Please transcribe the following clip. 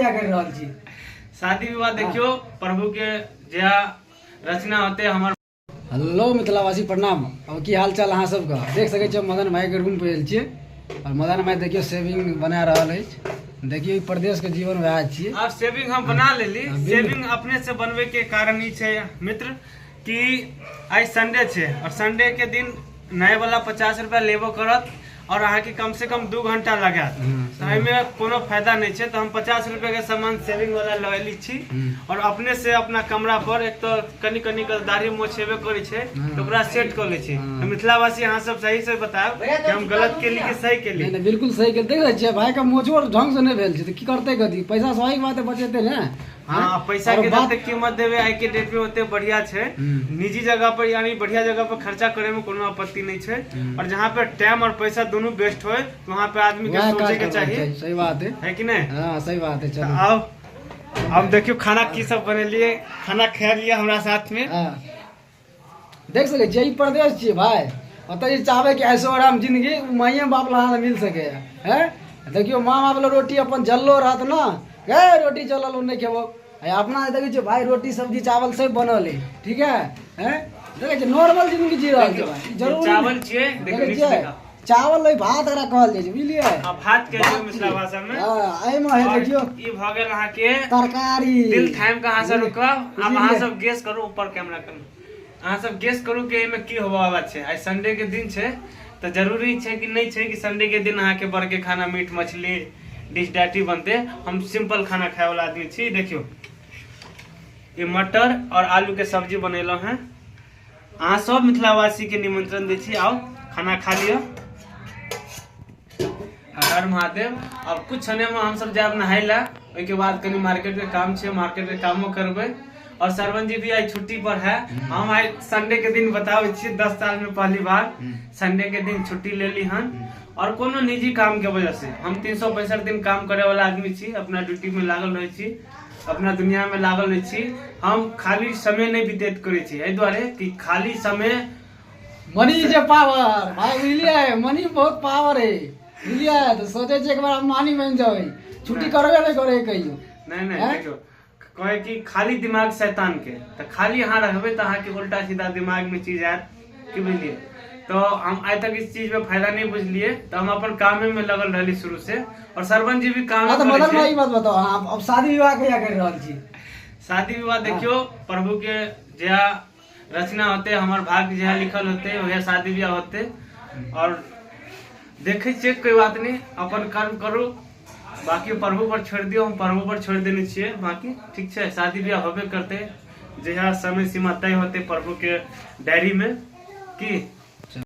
क्या कर रहा छी? शादी विवाह देखियो प्रभु के जया रचना होते हमार। हेलो मिथिलावासी प्रणाम। अब की हाल चाल अहाँ सबका देख सके छो मदन भाई के रूम पे आयल छियै और मदन भाई देखियो सेविंग बना रहल अछि। देखियो प्रदेश के जीवन वह छियै। अब सेविंग हम बना लेली। सेविंग अपने से बनवे के कारण ई छै मित्र कि आज संडे छे और संडे के दिन नए वाला 50 रुपया लेबो करत और अहाँ के कम से कम 2 घंटा लागत। तो एमे कोनो फायदा नहीं छे। तो हम 50 रुपया के सामान सेविंग वाला लेली छी और अपने से अपना कमरा पर एक तो कनी कनी के दाढ़ी मोछ हेबे करै छे तो ओकरा सेट कर ले छी। तो मिथिलावासी अहाँ सब सही से बताओ कि हम गलत केली कि सही केली। नहीं बिल्कुल सही के देख रहे छियै भाई का मोचो ढंग से नहीं भेल छै त की करते कथी पैसा स्वाभाविक बात है बचेते ने। हाँ पैसा के जते कीमत देवे आई के डेट में होते बढ़िया छे। निजी जगह पर यानी बढ़िया जगह पर खर्चा करे में कोनो आपत्ति नहीं छे और जहाँ पे टाइम और पैसा दोनों बेस्ट होए वहाँ पे आदमी के सोचे के चाहिए। सही बात है कि नहीं? हाँ सही बात है। चलो आओ अब देखियो खाना की सब बने लिए खाना खा लिया हमरा साथ में। देख सके छियै प्रदेश छियै भाई ओतय चाहबे कि ऐसो आराम जिंदगी माइए बाप ला मिल सके है। देखियो माँ बाप ला रोटी अपन जल्लो रहत ना गे रोटी चलल नहीं खेबो अपना देखे छियै भाई रोटी सब्जी चावल सब बनल है ठीक है देखे छियै नॉर्मल जिंदगी जी रहल छै भाई। जरूर चावल छियै देखिए चावल ले भात एकरा कहल जाइ छै बुझलिए। भात के मिथिला भाषा में एहि में है देखियो ई भ गेल अहाँ के तरकारी दिल थाम के अहाँ सब रुकब। अब अहाँ सब गेस करू ऊपर कैमरा करू अहाँ सब गेस करू कि एमे की होबा वाला छै। आज संडे के दिन छै तो जरूरी छै कि नहीं छै कि संडे के दिन अहाँ के बड़के खाना मीट मछली डिश डाटी बनते। हम सिंपल खाना खाए वाला आदमी छी। देखियो ये मटर और आलू के सब्जी बनेलो हैं। अहाँ सब मिथिलावासी के निमंत्रण दै छी आओ खाना खा लियो। हर महादेव। अब कुछ समय में हम सब जाब नहाय ला के बाद कनी मार्केट के काम छे मार्केट के कामो करबे और सरवन जी भी आज छुट्टी पर है। हम आज संडे के दिन बताओ छी 10 साल में पहली बार संडे के दिन छुट्टी ले ली हन और कोनो निजी काम के वजह से हम 365 दिन काम करे वाला आदमी छी। अपना ड्यूटी में लागल रहे छी अपना दुनिया में लागल रहे छी। हम खाली समय नहीं व्यतीत करे छी एहि द्वारे कि खाली समय मनी इज पावर भाई बुझलिए। मनी बहुत पावर है बुझलिए। तो सोचे छे एक बार मानी बन जाओ छुट्टी करबे नहीं करे कहियो नहीं देखियो कहे कि खाली दिमाग शैतान के तो खाली अहाँ रहबे तो अहाँ के उल्टा सीधा दिमाग में चीज आयत कि बुझलिए। तो हम आज तक इस चीज में फायदा नहीं बुझलिए तो हम अपन काम में लगल रहली शुरू से और सरवन जी भी काम तो मदन भाई बात बताओ हाँ अब शादी विवाह कहिया कर रहल छी? शादी विवाह देखियो प्रभु के जया रचना होते हमार भाग्य जहाँ लिखल होते वह शादी विवाह होते और देखे छे कोई बात नहीं अपन कर्म करू बाकी प्रभु पर छोड़ दियो। हम प्रभु पर छोड़ देने छिए बाकी ठीक है। शादी ब्याह होबे करते जहाँ समय सीमा तय होते प्रभु के डायरी में की